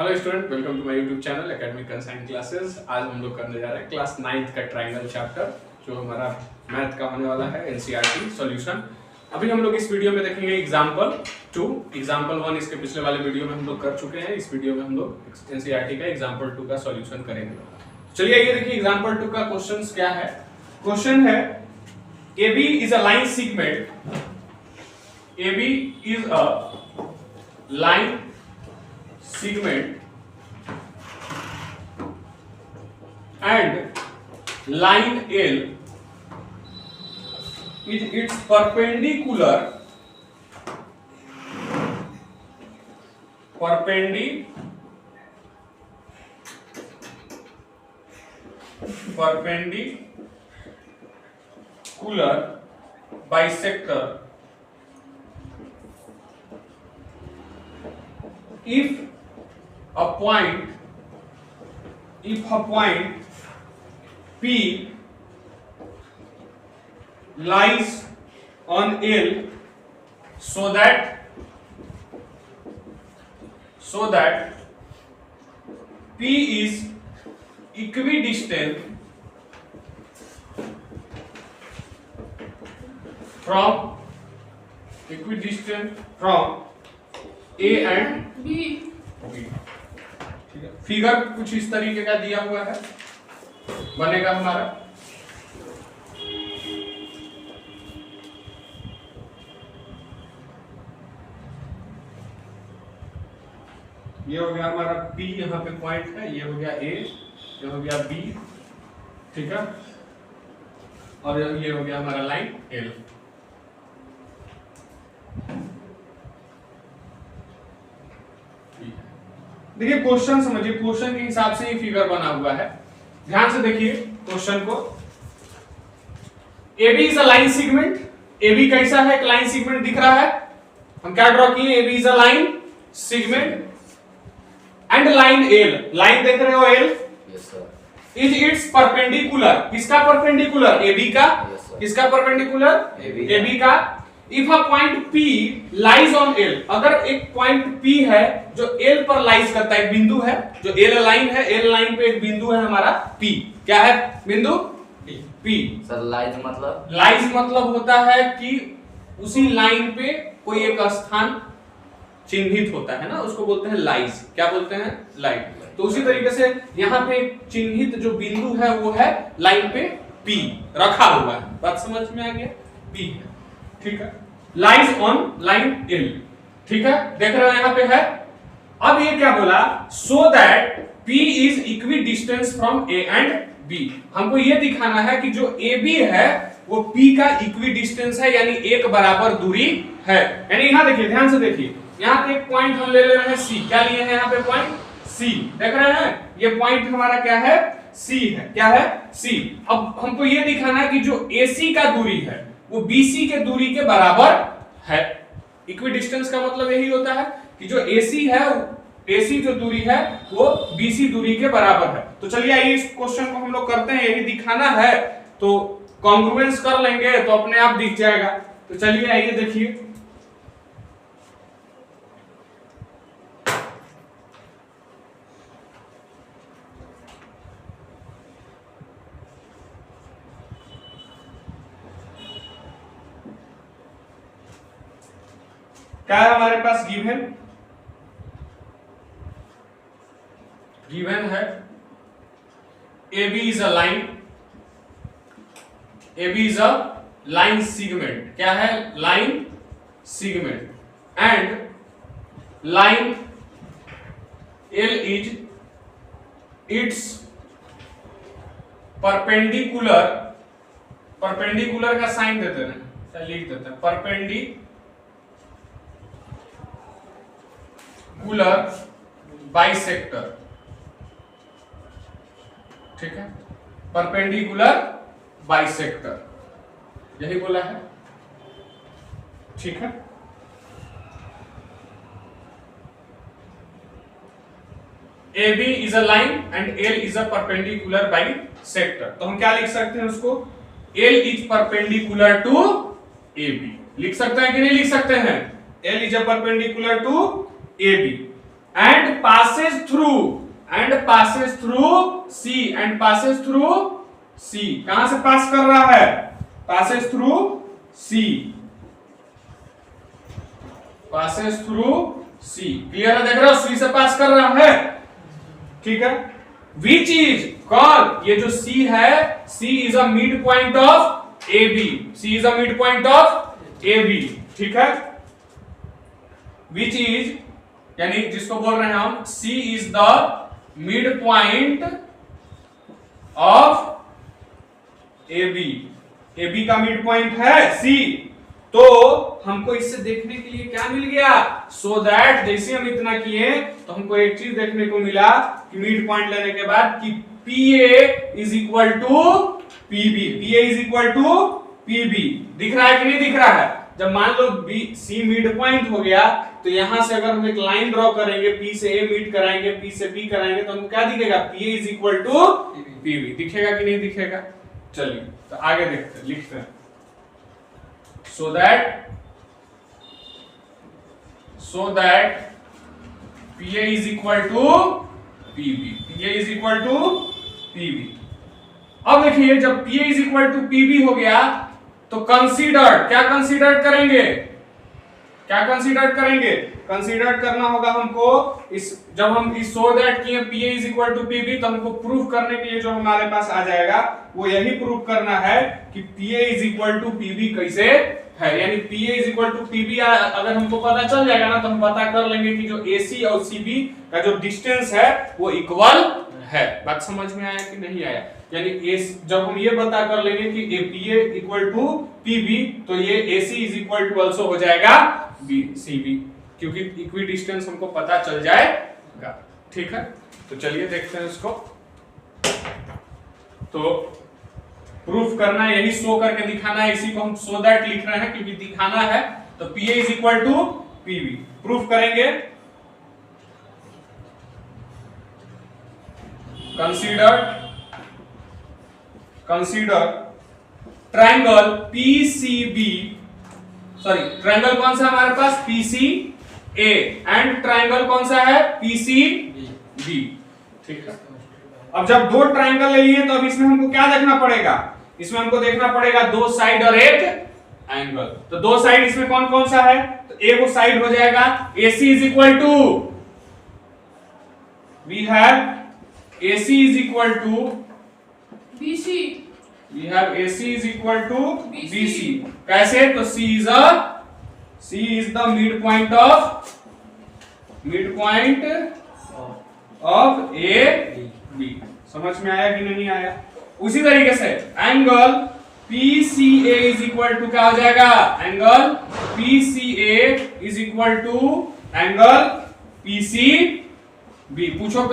Hello student, welcome to my YouTube channel academic consign classes. आज हम लोग करने जा रहे हैं क्लास 9th का ट्रायंगल चैप्टर, जो हमारा मैथ का होने वाला है, एनसीईआरटी सॉल्यूशन। अभी हम लोग इस वीडियो में देखेंगे एग्जांपल 2। एग्जांपल 1 इसके पिछले वाले वीडियो में हम लोग कर चुके हैं। इस वीडियो में हम लोग एनसीईआरटी का एग्जांपल 2 का सॉल्यूशन करेंगे। चलिए ये देखिए एग्जांपल 2 का क्वेश्चन क्या है। क्वेश्चन है AB is a line segment, AB is a line segment and line L is its perpendicular bisector if a point P lies on L so that P is equidistant from A and B। ठीक है, figure कुछ इस तरीके का दिया हुआ है, बनेगा हमारा। ये हो गया हमारा P, यहाँ पे पॉइंट है, ये हो गया A, ये हो गया B, ठीक है, और ये हो गया हमारा लाइन L। देखिए क्वेश्चन समझिए, क्वेश्चन के हिसाब से ये फिगर बना हुआ है। ध्यान से देखिए क्वेश्चन को। AB is a line segment. AB कैसा है? एक लाइन सेगमेंट दिख रहा है। हम क्या ड्रॉ किए? AB is a line segment and line L, line देख रहे हो L? Yes sir. Is it's perpendicular. किसका परपेंडिकुलर? AB का। Yes, sir. किसका परपेंडिकुलर? AB का। If a point P lies on L, अगर एक पॉइंट P है जो L पर लाइज करता है, एक बिंदु है जो L लाइन है, L लाइन पे एक बिंदु है हमारा P। क्या है बिंदु? P। सर लाइज मतलब? लाइज मतलब होता है कि उसी लाइन पे कोई एक स्थान चिन्हित होता है ना, उसको बोलते हैं लाइज। क्या बोलते हैं? लाइन। तो उसी तरीके से यहाँ पे चिन्हित जो बिंदु है वो है लाइन पे P रखा हुआ है। बात समझ में आ गया? P है, ठीक है, लाइज ऑन लाइन L, ठीक है, देख रहे हो यहाँ पे है। अब ये क्या बोला? So that P is equidistance from A and B। हमको ये दिखाना है कि जो AB है वो P का इक्विडिस्टेंस है, यानी एक बराबर दूरी है। यानी यहाँ देखिए, ध्यान से देखिए, यहाँ पे एक पॉइंट हम ले रहे हैं C। क्या लिए हैं यहाँ पे? Point C। देख रहे हैं ये पॉइंट हमारा क्या है? C है। क्या है? C। अब हमको ये दिखाना है कि जो AC का दूरी है वो BC के दूरी के बराबर है। इक्विडिस्टेंस का मतलब यही होता है कि जो AC है, AC जो दूरी है वो BC दूरी के बराबर है। तो चलिए आइए इस क्वेश्चन को हम लोग करते हैं। यही दिखाना है तो कॉन्ग्रुएंस कर लेंगे तो अपने आप दिख जाएगा। तो चलिए आइए देखिए। क्या है हमारे पास? गिवन है AB is a line, AB is a line segment. क्या है? Line segment and line L is it's perpendicular. Perpendicular का साइन देते हैं, लिख देते हैं परपेंडिकुलर बाइसेक्टर, ठीक है, परपेंडिकुलर बाइसेक्टर, यही बोला है, ठीक है। AB is a line and L is a perpendicular bisector। तो हम क्या लिख सकते हैं उसको? L is perpendicular to AB। लिख सकते हैं कि नहीं लिख सकते हैं? L is a perpendicular to AB and passes through C, कहां से पास कर रहा है? passes through C, क्लियर है? देख रहे हो, C से पास कर रहा है, ठीक है। Which is कौन? ये जो C है, C is a midpoint of AB, ठीक है। Which is यानी जिसको बोल रहे हैं हम, C is the midpoint of AB का मिड पॉइंट है C। तो हमको इससे देखने के लिए क्या मिल गया? सो दैट जैसे हम इतना किए तो हमको एक चीज देखने को मिला कि मिड पॉइंट लेने के बाद कि PA is equal to PB, दिख रहा है कि नहीं दिख रहा है? जब मान लो C मिड पॉइंट हो गया तो यहां से अगर हम एक लाइन ड्रॉ करेंगे, P से A मीट कराएंगे, P से B कराएंगे, तो हमको क्या दिखेगा? PA is equal to PB, दिखेगा कि नहीं दिखेगा? चलिए तो आगे देखते हैं, लिखते हैं। so that PA is equal to PB। अब देखिए जब PA is equal to PB हो गया तो क्या कंसीडर करना होगा हमको? जब हम इस सो दैट किए PA is equal to PB, तो हमको प्रूफ करने के लिए जो हमारे पास आ जाएगा वो यही प्रूफ करना है कि PA is equal to PB कैसे है। यानी PA is equal to PB अगर हमको पता चल जाएगा ना तो हम पता कर लेंगे कि जो AC और CB का जो डिस्टेंस है वो इक्वल है। बात समझ में आया कि नहीं आया? यानी जब हम ये पता कर लेंगे कि PA इक्वल टू PB तो ये AC is equal to also हो जाएगा CB, क्योंकि इक्वी डिस्टेंस हमको पता चल जाएगा, ठीक है। तो चलिए देखते हैं इसको। तो प्रूफ करना है, यही शो करके दिखाना है, इसी को हम सो दैट लिख रहे हैं क्योंकि दिखाना है। तो PA is equal to PB proof करेंगे। Consider triangle PCB, sorry triangle कौन सा हमारे पास? PCA, एंड ट्रायंगल कौन सा है? PCB, ठीक है। अब जब दो ट्रायंगल ले लिए तो अब इसमें हमको क्या देखना पड़ेगा? इसमें हमको देखना पड़ेगा दो साइड और एक एंगल। तो दो साइड इसमें कौन कौन सा है? तो एक वो साइड हो जाएगा AC is equal to, we have AC is equal to BC, we have AC is equal to BC। कैसे? तो C is the midpoint of AB। समझ में आया कि नहीं आया? उसी तरीके से angle PCA is equal to क्या हो जाएगा? Angle PCA is equal to angle PCB। पूछो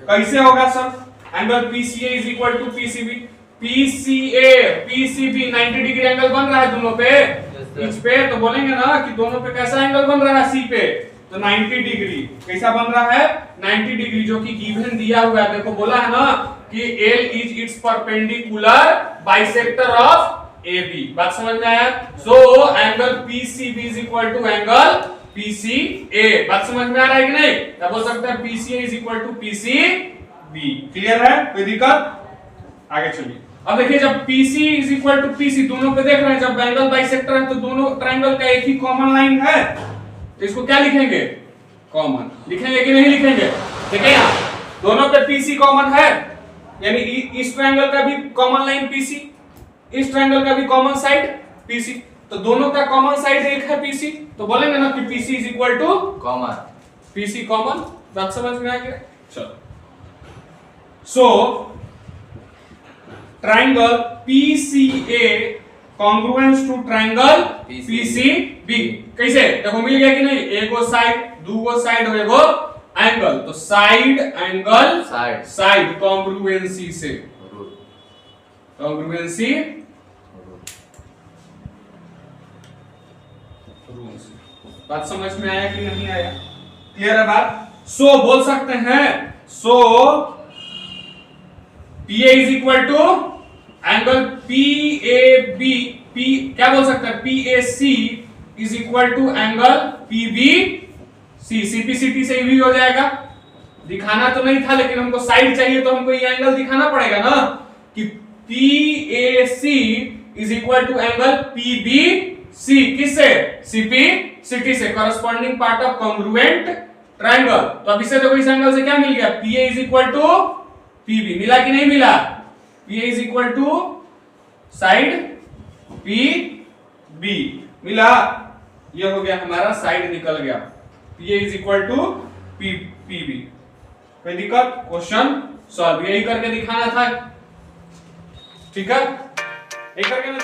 कैसे होगा सर? Angle PCA is equal to PCB। PCB 90 डिग्री एंगल बन रहा है दोनों पे, इस पे, तो बोलेंगे ना कि दोनों पे कैसा एंगल बन रहा है? C पे, तो 90 डिग्री। कैसा बन रहा है? 90 डिग्री, जो कि गिवन दिया हुआ है। देखो बोला है ना कि L is it's perpendicular bisector of AB। बात समझ में आया? So angle PCB is equal to angle PCA। बात समझ में आ रहा है कि नहीं? क्या बोल सकते हैं? PCA is equal to PCB। Clear है? कोई दिक्कत? आगे चलिए। अब देखिए जब PC is equal to PC, दोनों पे देख रहे हैं, जब एंगल बाइसेक्टर है तो दोनों ट्रायंगल का एक ही कॉमन लाइन है, तो इसको क्या लिखेंगे? कॉमन लिखेंगे कि नहीं लिखेंगे? देखिए यहाँ दोनों पे PC कॉमन है, यानी इस ट्रायंगल का भी कॉमन लाइन PC, इस ट्रायंगल का भी कॉमन साइड PC, तो दोनों का कॉमन साइड एक है PC, तो बोलेंगे ना कि PC is equal to common, PC common. बात समझ में आ गया? चलो, so triangle PCA congruence to triangle PCB। कैसे? देखो मिल गया कि नहीं? एगो साइड, दूगो साइड और एगो एंगल, तो साइड एंगल साइड कॉन्ग्रुएंसी से, कॉन्ग्रुएंसी बात समझ में आया कि नहीं आया? क्लियर है बात? सो बोल सकते हैं, so PA is equal to angle PAB, क्या बोल सकते हैं? PAC is equal to angle PBC। See, CPCT से भी हो जाएगा। दिखाना तो नहीं था लेकिन हमको साइड चाहिए तो हमको ये एंगल दिखाना पड़ेगा ना कि PAC is equal to angle PBC, किससे? CPCT से, corresponding part of congruent triangle. तो अब इससे देखो इस एंगल से क्या मिल गया? PA is equal to PB, मिला कि नहीं मिला? PA is equal to side PB, मिला? ये हो गया हमारा, साइड निकल गया। PA is equal to PB। कोई दिक्कत? Question solve. यही करके दिखाना था, ठीक है? यही करके मैं